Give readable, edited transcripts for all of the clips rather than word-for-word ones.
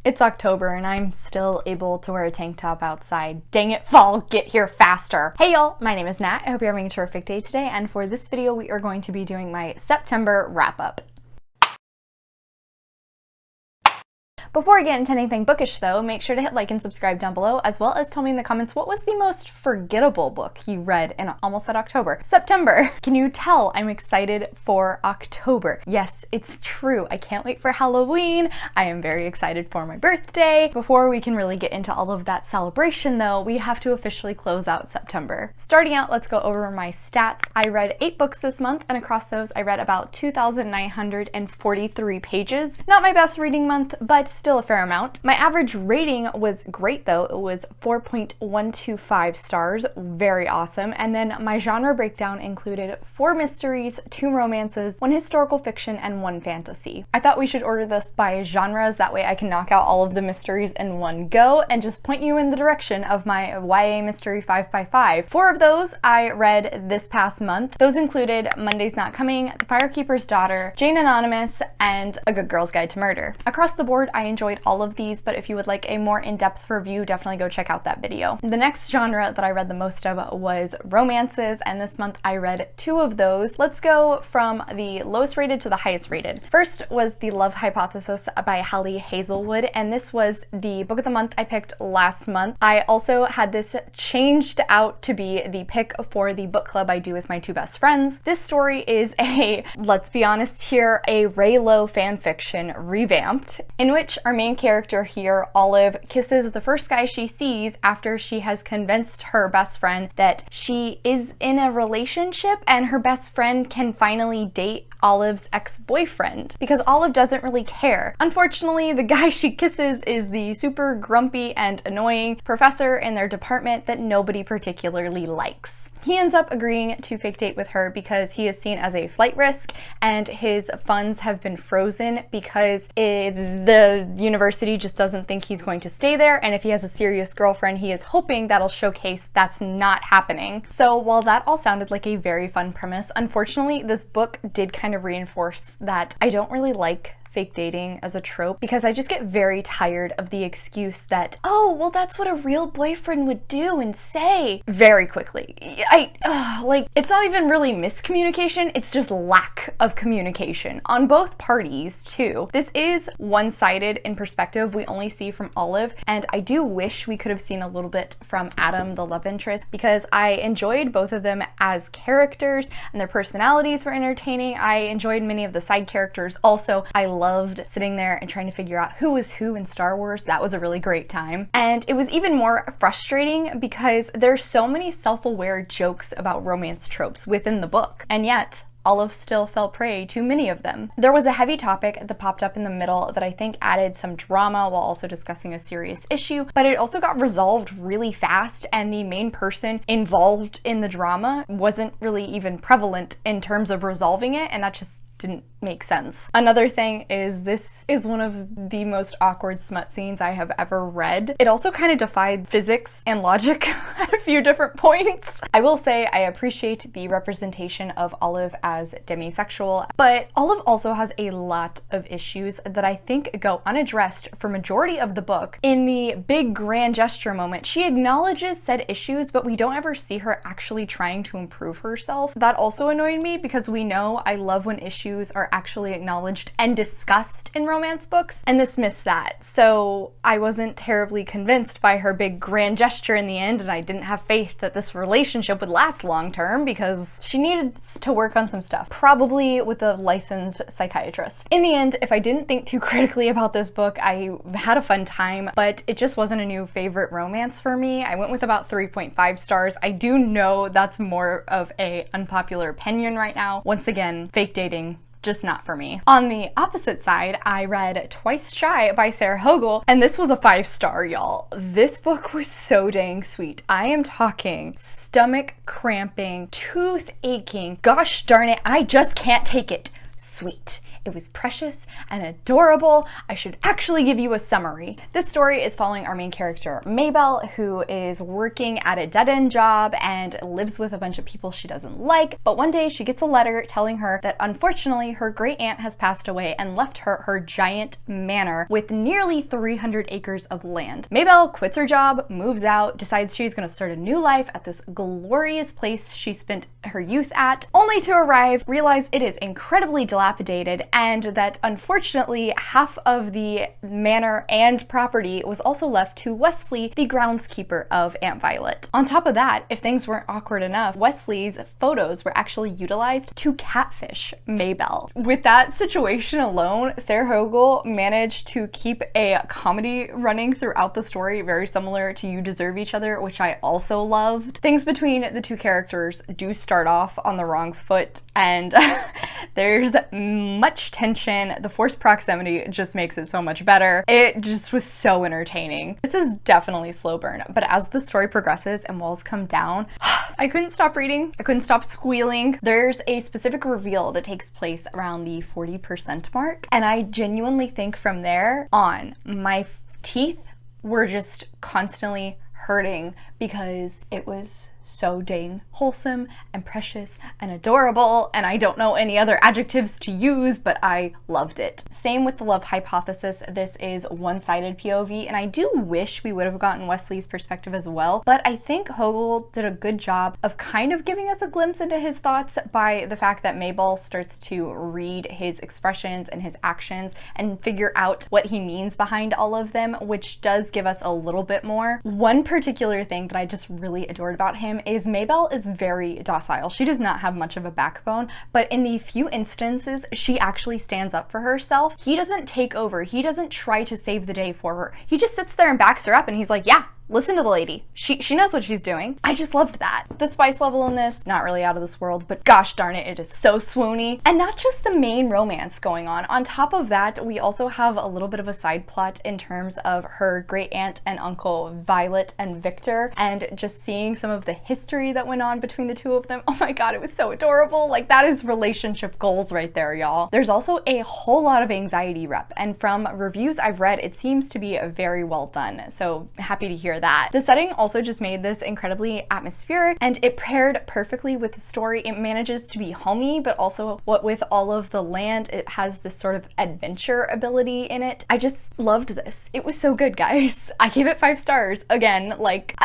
It's October and I'm still able to wear a tank top outside. Dang it, fall, get here faster. Hey y'all, my name is Nat. I hope you're having a terrific day today, and for this video we are going to be doing my September wrap-up. Before I get into anything bookish though, make sure to hit like and subscribe down below, as well as tell me in the comments what was the most forgettable book you read in almost at October. September! Can you tell I'm excited for October? Yes, it's true. I can't wait for Halloween. I am very excited for my birthday. Before we can really get into all of that celebration though, we have to officially close out September. Starting out, let's go over my stats. I read 8 books this month, and across those I read about 2,943 pages. Not my best reading month, but still a fair amount. My average rating was great though. It was 4.125 stars, very awesome. And then my genre breakdown included 4 mysteries, 2 romances, 1 historical fiction, and 1 fantasy. I thought we should order this by genres, that way I can knock out all of the mysteries in one go and just point you in the direction of my YA mystery 5x5. 4 of those I read this past month. Those included Monday's Not Coming, The Firekeeper's Daughter, Jane Anonymous, and A Good Girl's Guide to Murder. Across the board, I enjoyed all of these, but if you would like a more in-depth review, definitely go check out that video. The next genre that I read the most of was romances, and this month I read 2 of those. Let's go from the lowest rated to the highest rated. First was The Love Hypothesis by Hazelwood, and this was the book of the month I picked last month. I also had this changed out to be the pick for the book club I do with my 2 best friends. This story is a, let's be honest here, a Raylo fanfiction revamped, in which our main character here, Olive, kisses the first guy she sees after she has convinced her best friend that she is in a relationship and her best friend can finally date Olive's ex-boyfriend, because Olive doesn't really care. Unfortunately, the guy she kisses is the super grumpy and annoying professor in their department that nobody particularly likes. He ends up agreeing to fake date with her because he is seen as a flight risk and his funds have been frozen because the university just doesn't think he's going to stay there, and if he has a serious girlfriend, he is hoping that'll showcase that's not happening. So while that all sounded like a very fun premise, unfortunately this book did kind of reinforce that I don't really like fake dating as a trope, because I just get very tired of the excuse that, oh, well, that's what a real boyfriend would do and say very quickly. Like, it's not even really miscommunication, it's just lack of communication on both parties too. This is one-sided in perspective. We only see from Olive, and I do wish we could have seen a little bit from Adam, the love interest, because I enjoyed both of them as characters and their personalities were entertaining. I enjoyed many of the side characters also. I loved sitting there and trying to figure out who was who in Star Wars. That was a really great time. And it was even more frustrating because there's so many self-aware jokes about romance tropes within the book, and yet Olive still fell prey to many of them. There was a heavy topic that popped up in the middle that I think added some drama while also discussing a serious issue, but it also got resolved really fast, and the main person involved in the drama wasn't really even prevalent in terms of resolving it, and that just didn't make sense. Another thing is, this is one of the most awkward smut scenes I have ever read. It also kind of defied physics and logic at a few different points. I will say I appreciate the representation of Olive as demisexual, but Olive also has a lot of issues that I think go unaddressed for majority of the book. In the big grand gesture moment, she acknowledges said issues, but we don't ever see her actually trying to improve herself. That also annoyed me, because we know I love when issues are actually acknowledged and discussed in romance books, and this missed that. So I wasn't terribly convinced by her big grand gesture in the end, and I didn't have faith that this relationship would last long term because she needed to work on some stuff, probably with a licensed psychiatrist. In the end, if I didn't think too critically about this book, I had a fun time, but it just wasn't a new favorite romance for me. I went with about 3.5 stars. I do know that's more of an unpopular opinion right now. Once again, fake dating, just not for me. On the opposite side, I read 𝗖ście his𝘁 by Sarah Hogle, and this was a 5-star, y'all. This book was so dang sweet. I am talking stomach cramping, tooth aching, gosh darn it, I just can't take it sweet. It was precious and adorable. I should actually give you a summary. This story is following our main character, Mabel, who is working at a dead-end job and lives with a bunch of people she doesn't like. But one day she gets a letter telling her that unfortunately her great aunt has passed away and left her her giant manor with nearly 300 acres of land. Mabel quits her job, moves out, decides she's gonna start a new life at this glorious place she spent her youth at, only to arrive, realize it is incredibly dilapidated, and that unfortunately half of the manor and property was also left to Wesley, the groundskeeper of Aunt Violet. On top of that, if things weren't awkward enough, Wesley's photos were actually utilized to catfish Mabel. With that situation alone, Sarah Hogle managed to keep a comedy running throughout the story, very similar to You Deserve Each Other, which I also loved. Things between the two characters do start off on the wrong foot, and there's much tension. The forced proximity just makes it so much better. It just was so entertaining. This is definitely slow burn, but as the story progresses and walls come down, I couldn't stop reading. I couldn't stop squealing. There's a specific reveal that takes place around the 40% mark, and I genuinely think from there on, my teeth were just constantly hurting because it was so dang wholesome and precious and adorable, and I don't know any other adjectives to use, but I loved it. Same with the love hypothesis. This is one-sided POV, and I do wish we would have gotten Wesley's perspective as well, but I think Hogle did a good job of kind of giving us a glimpse into his thoughts by the fact that Mabel starts to read his expressions and his actions and figure out what he means behind all of them, which does give us a little bit more. One particular thing that I just really adored about him is Mabel is very docile. She does not have much of a backbone, but in the few instances she actually stands up for herself. He doesn't take over. He doesn't try to save the day for her. He just sits there and backs her up, and he's like, yeah, listen to the lady. She knows what she's doing. I just loved that. The spice level in this, not really out of this world, but gosh darn it, it is so swoony. And not just the main romance going on. On top of that, we also have a little bit of a side plot in terms of her great aunt and uncle, Violet and Victor, and just seeing some of the history that went on between the two of them. Oh my god, it was so adorable. Like, that is relationship goals right there, y'all. There's also a whole lot of anxiety rep, and from reviews I've read, it seems to be very well done. So happy to hear that. The setting also just made this incredibly atmospheric, and it paired perfectly with the story. It manages to be homey, but also what with all of the land, it has this sort of adventure ability in it. I just loved this. It was so good, guys. I gave it 5 stars. Again, like,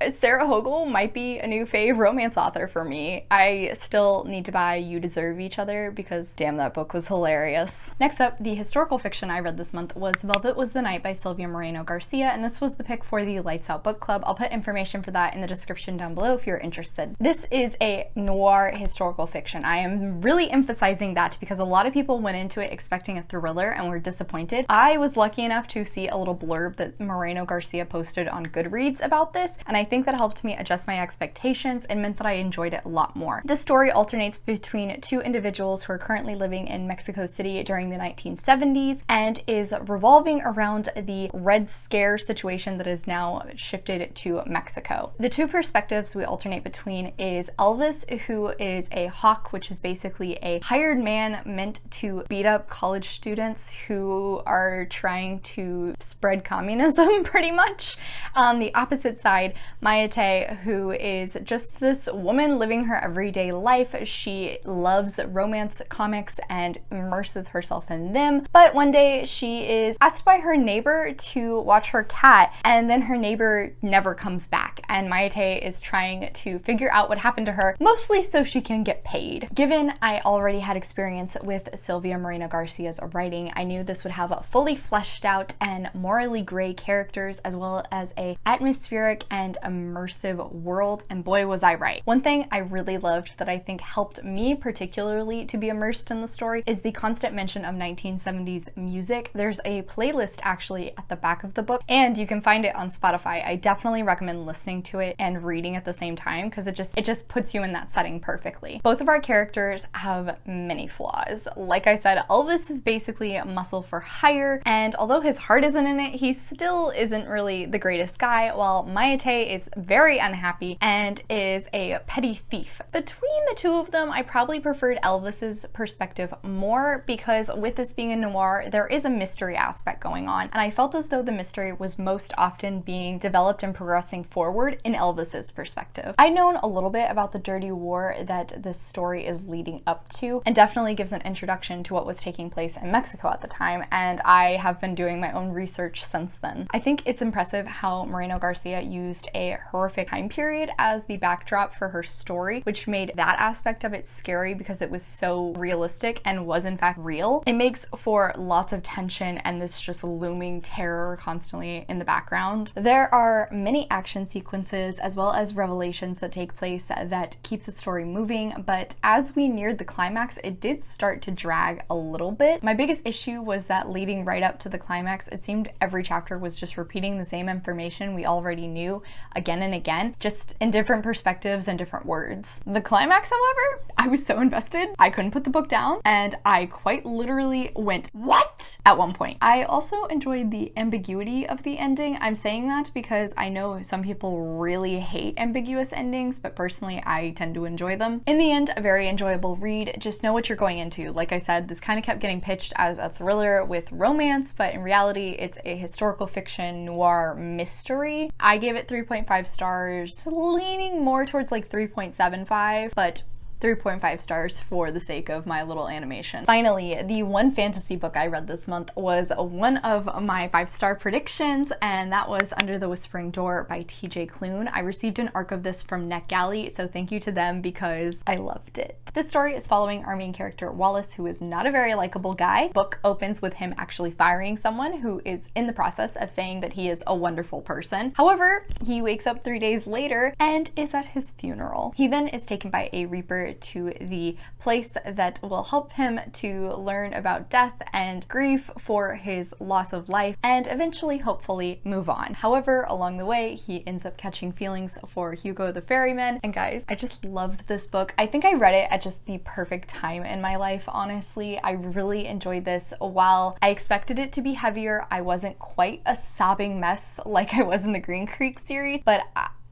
Sarah Hogle might be a new fave romance author for me. I still need to buy You Deserve Each Other because damn, that book was hilarious. Next up, the historical fiction I read this month was Velvet Was the Night by Silvia Moreno-Garcia, and this was the pick for the Lights Out book club. I'll put information for that in the description down below if you're interested. This is a noir historical fiction. I am really emphasizing that because a lot of people went into it expecting a thriller and were disappointed. I was lucky enough to see a little blurb that Moreno-Garcia posted on Goodreads about this, and I think that helped me adjust my expectations and meant that I enjoyed it a lot more. This story alternates between 2 individuals who are currently living in Mexico City during the 1970s and is revolving around the Red Scare situation that is now shifted to Mexico. The 2 perspectives we alternate between is Elvis, who is a hawk, which is basically a hired man meant to beat up college students who are trying to spread communism, pretty much. On the opposite side, Mayate, who is just this woman living her everyday life. She loves romance comics and immerses herself in them, but one day she is asked by her neighbor to watch her cat, and then her neighbor never comes back, and Mayate is trying to figure out what happened to her, mostly so she can get paid. Given I already had experience with Silvia Moreno-Garcia's writing, I knew this would have fully fleshed out and morally gray characters, as well as a atmospheric and immersive world, and boy was I right. One thing I really loved that I think helped me particularly to be immersed in the story is the constant mention of 1970s music. There's a playlist actually at the back of the book, and you can find it on Spotify. I definitely recommend listening to it and reading at the same time because it just puts you in that setting perfectly. Both of our characters have many flaws. Like I said, Elvis is basically a muscle for hire, and although his heart isn't in it, he still isn't really the greatest guy, while 𝗖cie is very unhappy and is a petty thief. Between the two of them, I probably preferred Elvis's perspective more because with this being a noir, there is a mystery aspect going on, and I felt as though the mystery was most often being developed and progressing forward in Elvis's perspective. I'd known a little bit about the dirty war that this story is leading up to, and definitely gives an introduction to what was taking place in Mexico at the time, and I have been doing my own research since then. I think it's impressive how Moreno-Garcia used a horrific time period as the backdrop for her story, which made that aspect of it scary because it was so realistic and was in fact real. It makes for lots of tension and this just looming terror constantly in the background. There are many action sequences as well as revelations that take place that keep the story moving, but as we neared the climax, it did start to drag a little bit. My biggest issue was that leading right up to the climax, it seemed every chapter was just repeating the same information we already knew again and again, just in different perspectives and different words. The climax, however, I was so invested, I couldn't put the book down, and I quite literally went, "What?" at one point. I also enjoyed the ambiguity of the ending. I'm saying that because I know some people really hate ambiguous endings, but personally I tend to enjoy them. In the end, a very enjoyable read. Just know what you're going into. Like I said, this kind of kept getting pitched as a thriller with romance, but in reality it's a historical fiction noir mystery. I gave it 3.5 stars, leaning more towards like 3.75, but 3.5 stars for the sake of my little animation. Finally, the one fantasy book I read this month was one of my 5-star predictions, and that was Under the Whispering Door by TJ Klune. I received an arc of this from NetGalley, so thank you to them because I loved it. This story is following our main character Wallace, who is not a very likable guy. Book opens with him actually firing someone who is in the process of saying that he is a wonderful person. However, he wakes up 3 days later and is at his funeral. He then is taken by a reaper to the place that will help him to learn about death and grief for his loss of life and eventually hopefully move on. However, along the way he ends up catching feelings for Hugo the ferryman, and guys, I just loved this book. I think I read it at just the perfect time in my life, honestly. I really enjoyed this. While I expected it to be heavier, I wasn't quite a sobbing mess like I was in the Green Creek series, but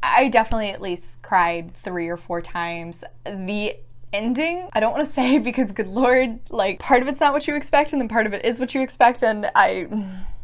I definitely at least cried 3 or 4 times. The ending, I don't want to say because good lord, like part of it's not what you expect and then part of it is what you expect, and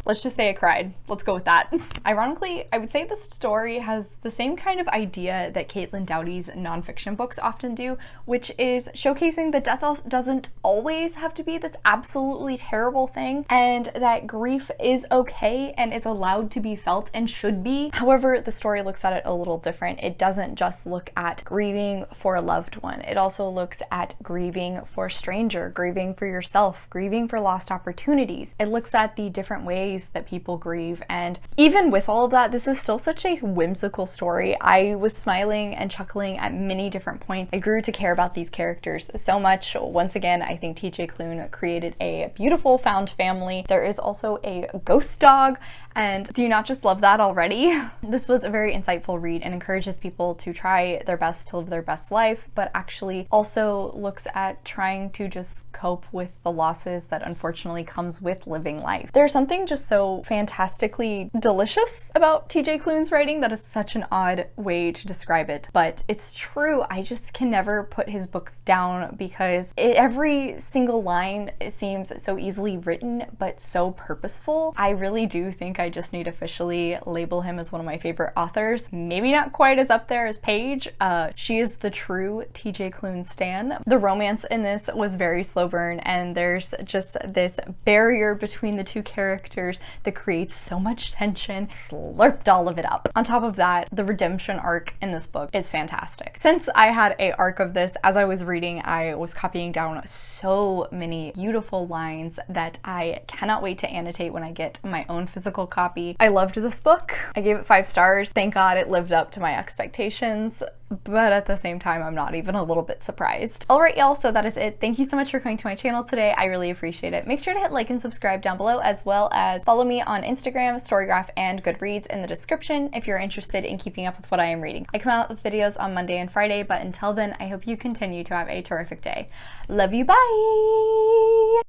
let's just say I cried. Let's go with that. Ironically, I would say the story has the same kind of idea that Caitlin Doughty's nonfiction books often do, which is showcasing that death doesn't always have to be this absolutely terrible thing, and that grief is okay and is allowed to be felt and should be. However, the story looks at it a little different. It doesn't just look at grieving for a loved one. It also looks at grieving for a stranger, grieving for yourself, grieving for lost opportunities. It looks at the different ways that people grieve, and even with all of that, this is still such a whimsical story. I was smiling and chuckling at many different points. I grew to care about these characters so much. Once again, I think TJ Klune created a beautiful found family. There is also a ghost dog, and do you not just love that already? This was a very insightful read and encourages people to try their best to live their best life, but actually also looks at trying to just cope with the losses that unfortunately comes with living life. There's something just so fantastically delicious about TJ Klune's writing that is such an odd way to describe it, but it's true. I just can never put his books down because every single line seems so easily written but so purposeful. I really do think I just need to officially label him as one of my favorite authors. Maybe not quite as up there as Paige. She is the true TJ Klune stan. The romance in this was very slow burn, and there's just this barrier between the two characters that creates so much tension. Slurped all of it up. On top of that, the redemption arc in this book is fantastic. Since I had a arc of this, as I was reading, I was copying down so many beautiful lines that I cannot wait to annotate when I get my own physical copy. I loved this book. I gave it 5 stars. Thank God it lived up to my expectations, but at the same time, I'm not even a little bit surprised. All right, y'all, so that is it. Thank you so much for coming to my channel today. I really appreciate it. Make sure to hit like and subscribe down below, as well as follow me on Instagram, Storygraph, and Goodreads in the description if you're interested in keeping up with what I am reading. I come out with videos on Monday and Friday, but until then, I hope you continue to have a terrific day. Love you, bye!